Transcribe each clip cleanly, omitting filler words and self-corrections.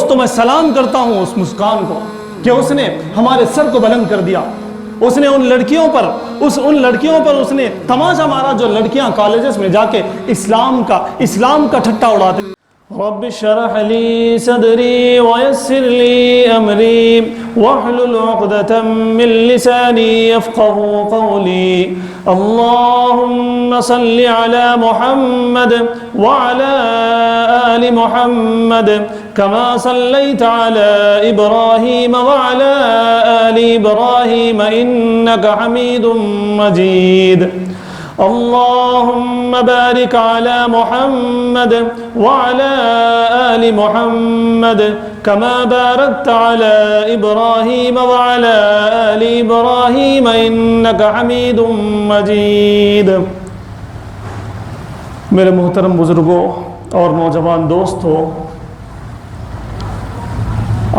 دوستوں میں سلام کرتا ہوں اس مسکان کو کہ اس نے ہمارے سر کو بلند کر دیا. اس نے ان لڑکیوں پر اس نے تماشا مارا جو لڑکیاں کالجز میں جا کے اسلام کا ٹھٹا اڑاتے. رب اشرح لي صدري ويسر لي أمري واحلل عقدة من لساني يفقهوا قولي. اللهم صل على محمد وعلى آل محمد كما صليت على إبراهيم وعلى آل إبراهيم إنك حميد مجيد. اللهم بارك على محمد وعلى آل محمد كما باركت على إبراهيم وعلى آل إبراهيم إنك حميد مجيد. میرے محترم بزرگوں اور نوجوان دوستوں،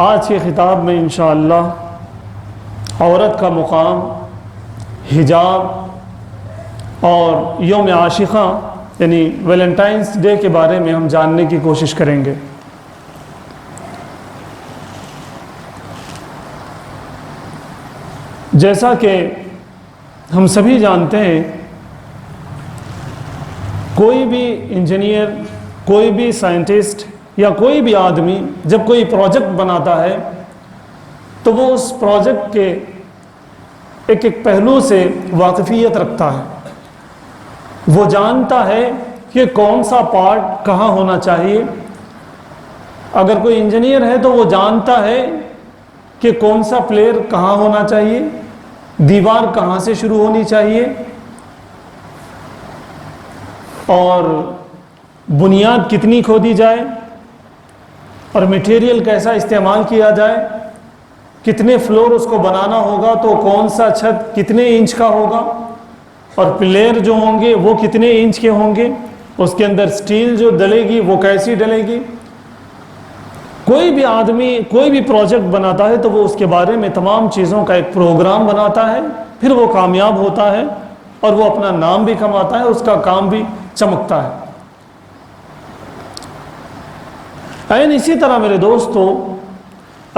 آج کے خطاب میں انشاءاللہ عورت کا مقام، حجاب اور یوم عاشقہ یعنی ویلنٹائنس ڈے کے بارے میں ہم جاننے کی کوشش کریں گے. جیسا کہ ہم سبھی جانتے ہیں، کوئی بھی انجینئر، کوئی بھی سائنٹسٹ یا کوئی بھی آدمی جب کوئی پروجیکٹ بناتا ہے تو وہ اس پروجیکٹ کے ایک پہلو سے واقفیت رکھتا ہے. وہ جانتا ہے کہ کون سا پارٹ کہاں ہونا چاہیے. اگر کوئی انجینئر ہے تو وہ جانتا ہے کہ کون سا پلیئر کہاں ہونا چاہیے، دیوار کہاں سے شروع ہونی چاہیے، اور بنیاد کتنی کھودی جائے، اور میٹیریل کیسا استعمال کیا جائے، کتنے فلور اس کو بنانا ہوگا، تو کون سا چھت کتنے انچ کا ہوگا، اور پلیئر جو ہوں گے وہ کتنے انچ کے ہوں گے، اس کے اندر سٹیل جو ڈلے گی وہ کیسی ڈلے گی. کوئی بھی آدمی کوئی بھی پروجیکٹ بناتا ہے تو وہ اس کے بارے میں تمام چیزوں کا ایک پروگرام بناتا ہے، پھر وہ کامیاب ہوتا ہے اور وہ اپنا نام بھی کماتا ہے، اس کا کام بھی چمکتا ہے. این اسی طرح میرے دوستو،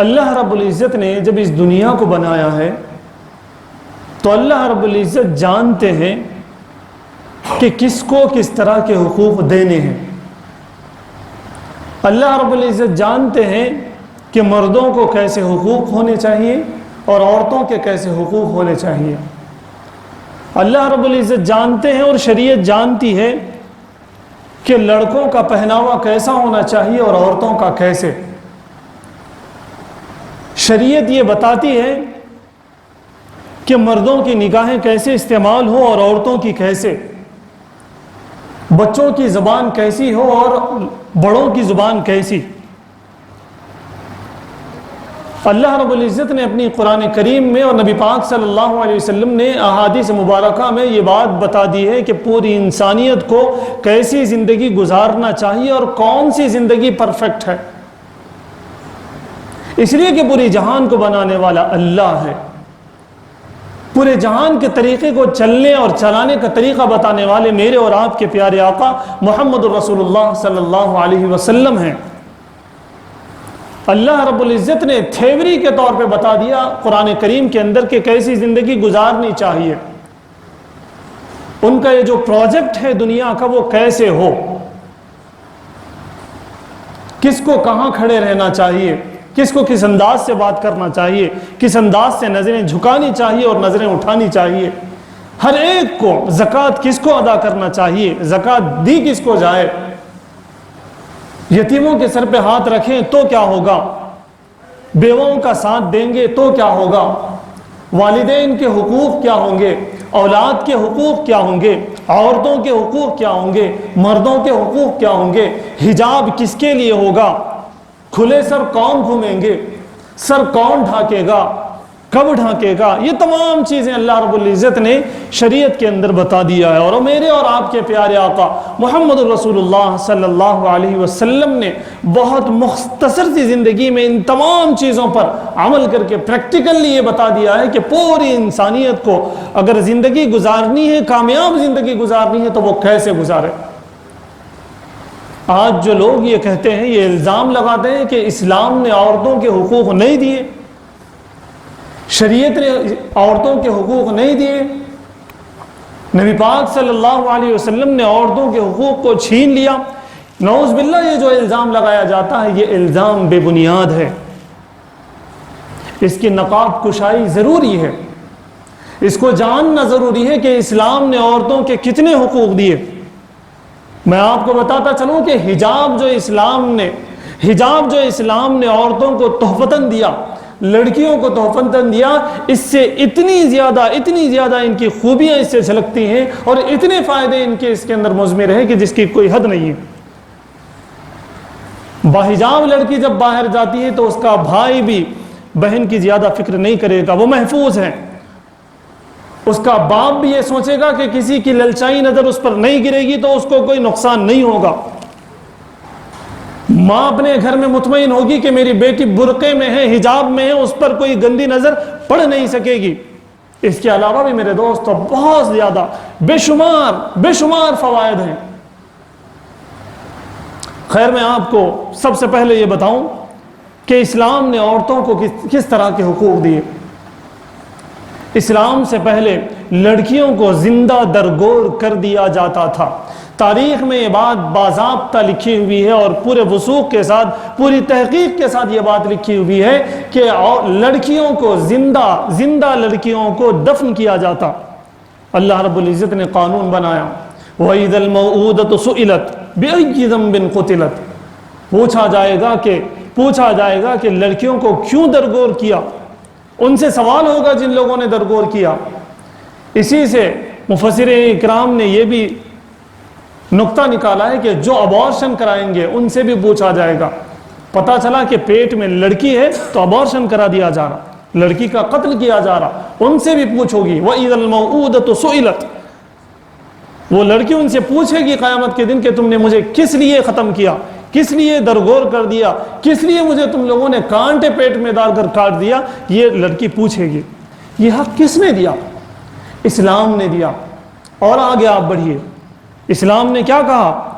اللہ رب العزت نے جب اس دنیا کو بنایا ہے تو اللہ رب العزت جانتے ہیں کہ کس کو کس طرح کے حقوق دینے ہیں. اللہ رب العزت جانتے ہیں کہ مردوں کو کیسے حقوق ہونے چاہیے اور عورتوں کے کیسے حقوق ہونے چاہیے. اللہ رب العزت جانتے ہیں اور شریعت جانتی ہے کہ لڑکوں کا پہناوا کیسا ہونا چاہیے اور عورتوں کا کیسے. شریعت یہ بتاتی ہے کہ مردوں کی نگاہیں کیسے استعمال ہو اور عورتوں کی کیسے، بچوں کی زبان کیسی ہو اور بڑوں کی زبان کیسی. اللہ رب العزت نے اپنی قرآن کریم میں اور نبی پاک صلی اللہ علیہ وسلم نے احادیث مبارکہ میں یہ بات بتا دی ہے کہ پوری انسانیت کو کیسی زندگی گزارنا چاہیے اور کون سی زندگی پرفیکٹ ہے. اس لیے کہ پوری جہان کو بنانے والا اللہ ہے، پورے جہان کے طریقے کو چلنے اور چلانے کا طریقہ بتانے والے میرے اور آپ کے پیارے آقا محمد الرسول اللہ صلی اللہ علیہ وسلم ہیں. اللہ رب العزت نے تھیوری کے طور پہ بتا دیا قرآن کریم کے اندر کہ کیسی زندگی گزارنی چاہیے. ان کا یہ جو پروجیکٹ ہے دنیا کا وہ کیسے ہو، کس کو کہاں کھڑے رہنا چاہیے، کس کو کس انداز سے بات کرنا چاہیے، کس انداز سے نظریں جھکانی چاہیے اور نظریں اٹھانی چاہیے. ہر ایک کو زکوٰۃ کس کو ادا کرنا چاہیے، زکوٰۃ دی کس کو جائے، یتیموں کے سر پہ ہاتھ رکھیں تو کیا ہوگا، بیواؤں کا ساتھ دیں گے تو کیا ہوگا، والدین کے حقوق کیا ہوں گے، اولاد کے حقوق کیا ہوں گے، عورتوں کے حقوق کیا ہوں گے، مردوں کے حقوق کیا ہوں گے، حجاب کس کے لیے ہوگا، کھلے سر کون گھومیں گے، سر کون ڈھانکے گا، کب ڈھانکے گا، یہ تمام چیزیں اللہ رب العزت نے شریعت کے اندر بتا دیا ہے. اور میرے اور آپ کے پیارے آقا محمد الرسول اللہ صلی اللہ علیہ وسلم نے بہت مختصر سی زندگی میں ان تمام چیزوں پر عمل کر کے پریکٹیکلی یہ بتا دیا ہے کہ پوری انسانیت کو اگر زندگی گزارنی ہے، کامیاب زندگی گزارنی ہے تو وہ کیسے گزارے. آج جو لوگ یہ کہتے ہیں، یہ الزام لگاتے ہیں کہ اسلام نے عورتوں کے حقوق نہیں دیے، شریعت نے عورتوں کے حقوق نہیں دیے، نبی پاک صلی اللہ علیہ وسلم نے عورتوں کے حقوق کو چھین لیا، نعوذ باللہ، یہ جو الزام لگایا جاتا ہے یہ الزام بے بنیاد ہے۔ اس کی نقاب کشائی ضروری ہے، اس کو جاننا ضروری ہے کہ اسلام نے عورتوں کے کتنے حقوق دیے۔ میں آپ کو بتاتا چلوں کہ حجاب جو اسلام نے عورتوں کو تحفتاً دیا، لڑکیوں کو تحفتاً دیا، اس سے اتنی زیادہ ان کی خوبیاں اس سے جھلکتی ہیں اور اتنے فائدے ان کے اس کے اندر مضمر ہیں کہ جس کی کوئی حد نہیں ہے۔ باحجاب لڑکی جب باہر جاتی ہے تو اس کا بھائی بھی بہن کی زیادہ فکر نہیں کرے گا، وہ محفوظ ہے۔ اس کا باپ بھی یہ سوچے گا کہ کسی کی للچائی نظر اس پر نہیں گرے گی تو اس کو کوئی نقصان نہیں ہوگا۔ ماں اپنے گھر میں مطمئن ہوگی کہ میری بیٹی برقعے میں ہے، حجاب میں ہے، اس پر کوئی گندی نظر پڑ نہیں سکے گی۔ اس کے علاوہ بھی میرے دوستو بہت زیادہ بے شمار فوائد ہیں۔ خیر، میں آپ کو سب سے پہلے یہ بتاؤں کہ اسلام نے عورتوں کو کس طرح کے حقوق دیے۔ اسلام سے پہلے لڑکیوں کو زندہ درگور کر دیا جاتا تھا۔ تاریخ میں یہ بات باضابطہ لکھی ہوئی ہے اور پورے وثوق کے ساتھ، پوری تحقیق کے ساتھ یہ بات لکھی ہوئی ہے کہ لڑکیوں کو زندہ لڑکیوں کو دفن کیا جاتا۔ اللہ رب العزت نے قانون بنایا، وَإِذَا الْمَوْءُودَةُ سُئِلَتْ بِأَيِّ ذَنبٍ قُتِلَتْ، پوچھا جائے گا کہ لڑکیوں کو کیوں درگور کیا، ان سے سوال ہوگا جن لوگوں نے درگور کیا۔ اسی سے مفسرین اکرام نے یہ بھی نقطہ نکالا ہے کہ جو ابارشن کرائیں گے ان سے بھی پوچھا جائے گا۔ پتہ چلا کہ پیٹ میں لڑکی ہے تو ابارشن کرا دیا جا رہا، لڑکی کا قتل کیا جا رہا، ان سے بھی پوچھو گی۔ وَإِذَا الْمَوْءُودَةُ سُئِلَتْ، وہ لڑکی ان سے پوچھے گی قیامت کے دن کہ تم نے مجھے کس لیے ختم کیا، کس لیے درگور کر دیا، کس لیے مجھے تم لوگوں نے کانٹے پیٹ میں ڈال کر کاٹ دیا۔ یہ لڑکی پوچھے گی۔ یہ حق کس نے دیا؟ اسلام نے دیا۔ اور آگے آپ بڑھیے، اسلام نے کیا کہا؟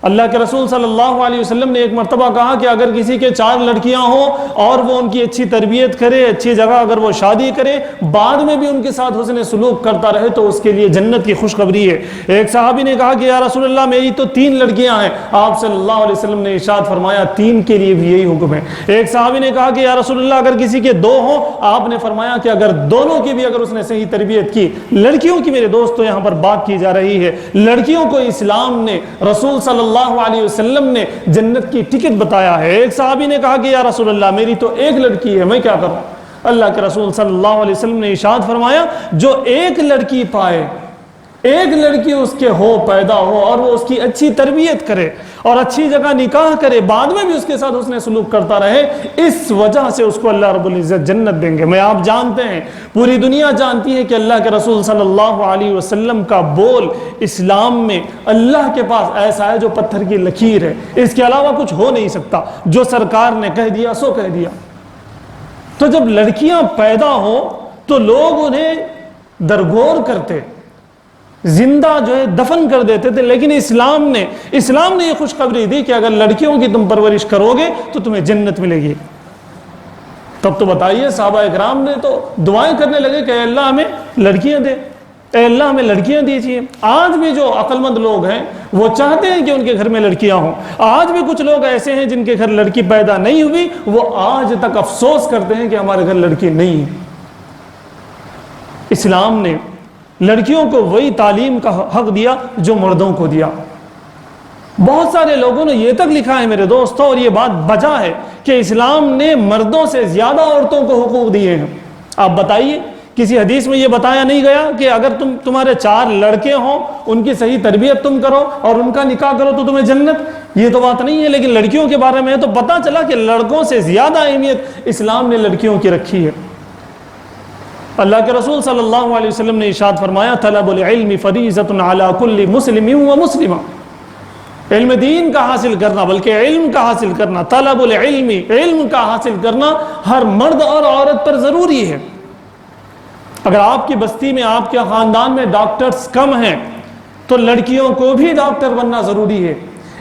اللہ کے رسول صلی اللہ علیہ وسلم نے ایک مرتبہ کہا کہ اگر کسی کے 4 لڑکیاں ہوں اور وہ ان کی اچھی تربیت کرے، اچھی جگہ اگر وہ شادی کرے، بعد میں بھی ان کے ساتھ حسن سلوک کرتا رہے تو اس کے لیے جنت کی خوشخبری ہے۔ ایک صحابی نے کہا کہ یا رسول اللہ میری تو 3 لڑکیاں ہیں۔ آپ صلی اللہ علیہ وسلم نے ارشاد فرمایا 3 کے لیے بھی یہی حکم ہے۔ ایک صحابی نے کہا کہ یا رسول اللہ اگر کسی کے 2 ہوں، آپ نے فرمایا کہ اگر دونوں کی بھی اگر اس نے صحیح تربیت کی۔ لڑکیوں کی میرے دوستو یہاں پر بات کی جا رہی ہے، لڑکیوں کو اسلام نے، رسول صلی اللہ علیہ وسلم نے جنت کی ٹکٹ بتایا ہے۔ ایک صحابی نے کہا کہ یا رسول اللہ میری تو 1 لڑکی ہے، میں کیا کروں؟ اللہ کے رسول صلی اللہ علیہ وسلم نے ارشاد فرمایا جو 1 لڑکی پائے، 1 لڑکی اس کے پیدا ہو اور وہ اس کی اچھی تربیت کرے اور اچھی جگہ نکاح کرے، بعد میں بھی اس کے ساتھ اس نے سلوک کرتا رہے، اس وجہ سے اس کو اللہ رب العزت جنت دیں گے۔ میں آپ جانتے ہیں، پوری دنیا جانتی ہے کہ اللہ کے رسول صلی اللہ علیہ وسلم کا بول اسلام میں اللہ کے پاس ایسا ہے جو پتھر کی لکیر ہے، اس کے علاوہ کچھ ہو نہیں سکتا۔ جو سرکار نے کہہ دیا سو کہہ دیا۔ تو جب لڑکیاں پیدا ہو تو لوگ انہیں درگور کرتے، زندہ جو ہے دفن کر دیتے تھے، لیکن اسلام نے یہ خوشخبری دی کہ اگر لڑکیوں کی تم پرورش کرو گے تو تمہیں جنت ملے گی۔ تب تو بتائیے صحابہ اکرام نے تو دعائیں کرنے لگے کہ اے اللہ ہمیں لڑکیاں دے، اے اللہ ہمیں لڑکیاں دیجیے۔ آج بھی جو عقل مند لوگ ہیں وہ چاہتے ہیں کہ ان کے گھر میں لڑکیاں ہوں۔ آج بھی کچھ لوگ ایسے ہیں جن کے گھر لڑکی پیدا نہیں ہوئی، وہ آج تک افسوس کرتے ہیں کہ ہمارے گھر لڑکی نہیں ہے۔ اسلام نے لڑکیوں کو وہی تعلیم کا حق دیا جو مردوں کو دیا۔ بہت سارے لوگوں نے یہ تک لکھا ہے میرے دوستوں، اور یہ بات بجا ہے کہ اسلام نے مردوں سے زیادہ عورتوں کو حقوق دیے ہیں۔ آپ بتائیے، کسی حدیث میں یہ بتایا نہیں گیا کہ اگر تمہارے 4 لڑکے ہوں، ان کی صحیح تربیت تم کرو اور ان کا نکاح کرو تو تمہیں جنت؟ یہ تو بات نہیں ہے۔ لیکن لڑکیوں کے بارے میں تو پتہ چلا کہ لڑکوں سے زیادہ اہمیت اسلام نے لڑکیوں کی رکھی ہے۔ اللہ کے رسول صلی اللہ علیہ وسلم نے ارشاد فرمایا طلب العلم فریضۃ علی کل مسلم و مسلمہ، علم دین کا حاصل کرنا، بلکہ علم کا حاصل کرنا، طلب العلم، علم کا حاصل کرنا ہر مرد اور عورت پر ضروری ہے۔ اگر آپ کی بستی میں، آپ کے خاندان میں ڈاکٹرز کم ہیں تو لڑکیوں کو بھی ڈاکٹر بننا ضروری ہے۔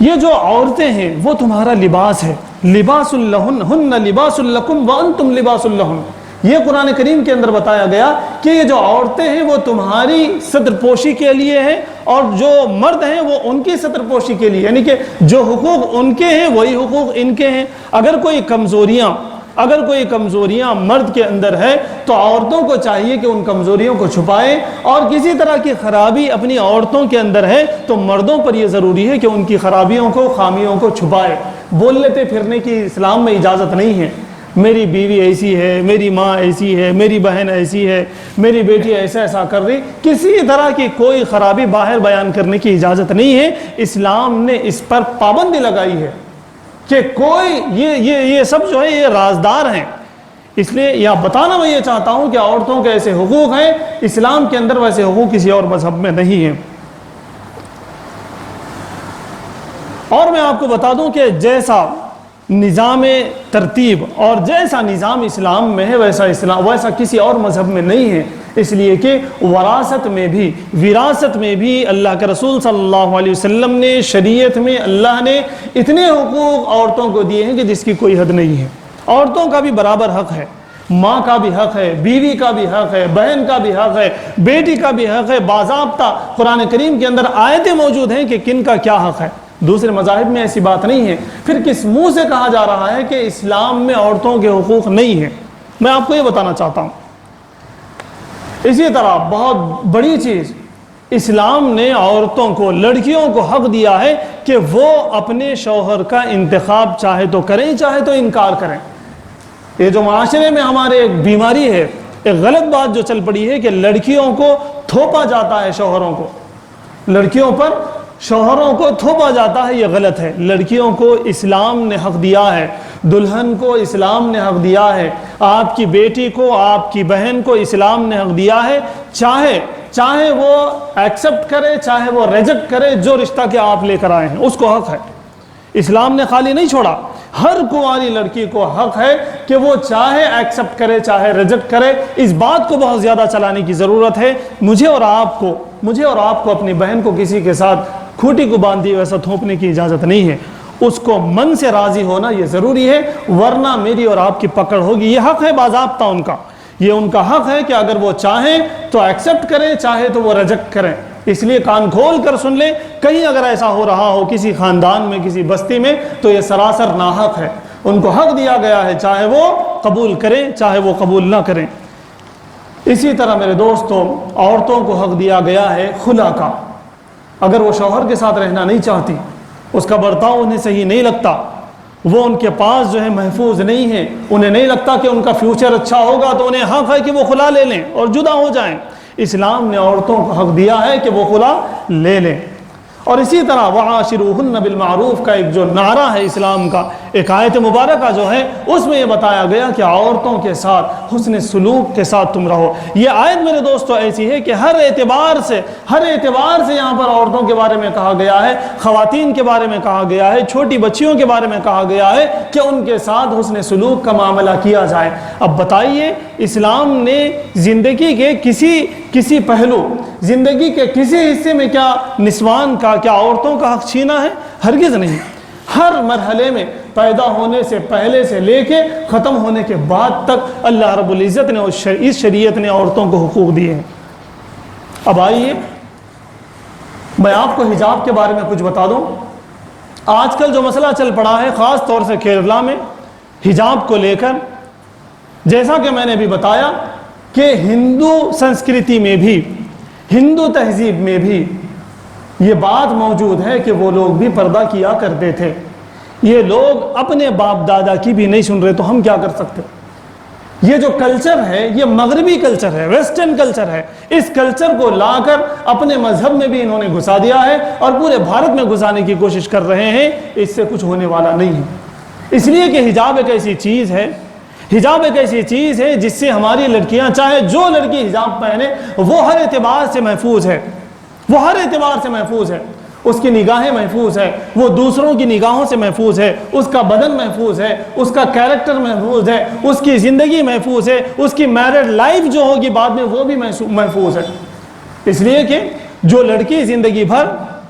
یہ جو عورتیں ہیں وہ تمہارا لباس ہے، لباس لہن ہن لباس لکم وانتم لباس لہن، یہ قرآن کریم کے اندر بتایا گیا کہ یہ جو عورتیں ہیں وہ تمہاری ستر پوشی کے لیے ہیں، اور جو مرد ہیں وہ ان کی ستر پوشی کے لیے، یعنی کہ جو حقوق ان کے ہیں وہی حقوق ان کے ہیں۔ اگر کوئی کمزوریاں مرد کے اندر ہے تو عورتوں کو چاہیے کہ ان کمزوریوں کو چھپائیں، اور کسی طرح کی خرابی اپنی عورتوں کے اندر ہے تو مردوں پر یہ ضروری ہے کہ ان کی خرابیوں کو، خامیوں کو چھپائے۔ بولنے پھرنے کی اسلام میں اجازت نہیں ہے، میری بیوی ایسی ہے، میری ماں ایسی ہے، میری بہن ایسی ہے، میری بیٹی ایسا کر رہی، کسی طرح کی کوئی خرابی باہر بیان کرنے کی اجازت نہیں ہے۔ اسلام نے اس پر پابندی لگائی ہے کہ کوئی یہ سب جو ہے یہ رازدار ہیں، اس لیے یہ بتانا میں یہ چاہتا ہوں کہ عورتوں کے ایسے حقوق ہیں اسلام کے اندر، ویسے حقوق کسی اور مذہب میں نہیں ہیں۔ اور میں آپ کو بتا دوں کہ جیسا نظام ترتیب اور جیسا نظام اسلام میں ہے ویسا کسی اور مذہب میں نہیں ہے، اس لیے کہ وراثت میں بھی اللہ کے رسول صلی اللہ علیہ وسلم نے، شریعت میں اللہ نے اتنے حقوق عورتوں کو دیے ہیں کہ جس کی کوئی حد نہیں ہے۔ عورتوں کا بھی برابر حق ہے، ماں کا بھی حق ہے، بیوی کا بھی حق ہے، بہن کا بھی حق ہے، بیٹی کا بھی حق ہے۔ باضابطہ قرآن کریم کے اندر آیتیں موجود ہیں کہ کن کا کیا حق ہے، دوسرے مذاہب میں ایسی بات نہیں ہے۔ پھر کس منہ سے کہا جا رہا ہے کہ اسلام میں عورتوں کے حقوق نہیں ہیں؟ میں آپ کو یہ بتانا چاہتا ہوں۔ اسی طرح بہت بڑی چیز، اسلام نے عورتوں کو، لڑکیوں کو حق دیا ہے کہ وہ اپنے شوہر کا انتخاب چاہے تو کریں چاہے تو انکار کریں۔ یہ جو معاشرے میں ہمارے ایک بیماری ہے، ایک غلط بات جو چل پڑی ہے کہ لڑکیوں کو تھوپا جاتا ہے، لڑکیوں پر شوہروں کو تھوپا جاتا ہے، یہ غلط ہے۔ لڑکیوں کو اسلام نے حق دیا ہے، دلہن کو اسلام نے حق دیا ہے، آپ کی بیٹی کو، آپ کی بہن کو اسلام نے حق دیا ہے، چاہے وہ ایکسپٹ کرے چاہے وہ ریجیکٹ کرے، جو رشتہ کے آپ لے کر آئے ہیں اس کو حق ہے۔ اسلام نے خالی نہیں چھوڑا، ہر کنواری لڑکی کو حق ہے کہ وہ چاہے ایکسپٹ کرے چاہے ریجیکٹ کرے۔ اس بات کو بہت زیادہ چلانے کی ضرورت ہے۔ مجھے اور آپ کو اپنی بہن کو کسی کے ساتھ کھوٹی کو باندھی ویسا تھوپنے کی اجازت نہیں ہے، اس کو من سے راضی ہونا یہ ضروری ہے، ورنہ میری اور آپ کی پکڑ ہوگی۔ یہ حق ہے باضابطہ ان کا، یہ ان کا حق ہے کہ اگر وہ چاہیں تو ایکسپٹ کریں چاہے تو وہ ریجیکٹ کریں۔ اس لیے کان کھول کر سن لیں، کہیں اگر ایسا ہو رہا ہو کسی خاندان میں، کسی بستی میں، تو یہ سراسر ناحق ہے۔ ان کو حق دیا گیا ہے، چاہے وہ قبول کریں چاہے وہ قبول نہ کریں۔ اسی طرح میرے دوستوں، عورتوں کو حق دیا گیا ہے خلا کا۔ اگر وہ شوہر کے ساتھ رہنا نہیں چاہتی، اس کا برتاؤ انہیں صحیح نہیں لگتا، وہ ان کے پاس جو ہے محفوظ نہیں ہے، انہیں نہیں لگتا کہ ان کا فیوچر اچھا ہوگا، تو انہیں حق ہے کہ وہ خلا لے لیں اور جدا ہو جائیں۔ اسلام نے عورتوں کو حق دیا ہے کہ وہ خلا لے لیں۔ اور اسی طرح وَعَاشِرُوهُنَّ بِالْمَعْرُوفِ کا ایک جو نعرہ ہے اسلام کا، ایک آیت مبارکہ جو ہے، اس میں یہ بتایا گیا کہ عورتوں کے ساتھ حسن سلوک کے ساتھ تم رہو۔ یہ آیت میرے دوستو ایسی ہے کہ ہر اعتبار سے یہاں پر عورتوں کے بارے میں کہا گیا ہے، خواتین کے بارے میں کہا گیا ہے، چھوٹی بچیوں کے بارے میں کہا گیا ہے کہ ان کے ساتھ حسن سلوک کا معاملہ کیا جائے۔ اب بتائیے، اسلام نے زندگی کے کسی پہلو، زندگی کے کسی حصے میں کیا نسوان کا، کیا عورتوں کا حق چھینا ہے؟ ہرگز نہیں۔ ہر مرحلے میں، پیدا ہونے سے پہلے سے لے کے ختم ہونے کے بعد تک اللہ رب العزت نے اس شریعت نے عورتوں کو حقوق دیے ہیں۔ اب آئیے میں آپ کو حجاب کے بارے میں کچھ بتا دوں۔ آج کل جو مسئلہ چل پڑا ہے، خاص طور سے کیرلا میں، حجاب کو لے کر، جیسا کہ میں نے بھی بتایا کہ ہندو سنسکرتی میں بھی، ہندو تہذیب میں بھی یہ بات موجود ہے کہ وہ لوگ بھی پردہ کیا کرتے تھے۔ یہ لوگ اپنے باپ دادا کی بھی نہیں سن رہے، تو ہم کیا کر سکتے؟ یہ جو کلچر ہے، یہ مغربی کلچر ہے، ویسٹرن کلچر ہے، اس کلچر کو لا کر اپنے مذہب میں بھی انہوں نے گھسا دیا ہے اور پورے بھارت میں گھسانے کی کوشش کر رہے ہیں۔ اس سے کچھ ہونے والا نہیں ہے، اس لیے کہ حجاب ایک ایسی چیز ہے، حجاب ایک ایسی چیز ہے جس سے ہماری لڑکیاں، چاہے جو لڑکی حجاب پہنے، وہ ہر اعتبار سے محفوظ ہے، وہ ہر اعتبار سے محفوظ ہے۔ اس کی نگاہیں محفوظ ہے، وہ دوسروں کی نگاہوں سے محفوظ ہے، اس کا بدن محفوظ ہے، اس کا کیریکٹر محفوظ ہے، اس کی زندگی محفوظ ہے، اس کی میرڈ لائف جو ہوگی بعد میں وہ بھی محفوظ ہے۔ اس لیے کہ جو لڑکی زندگی بھر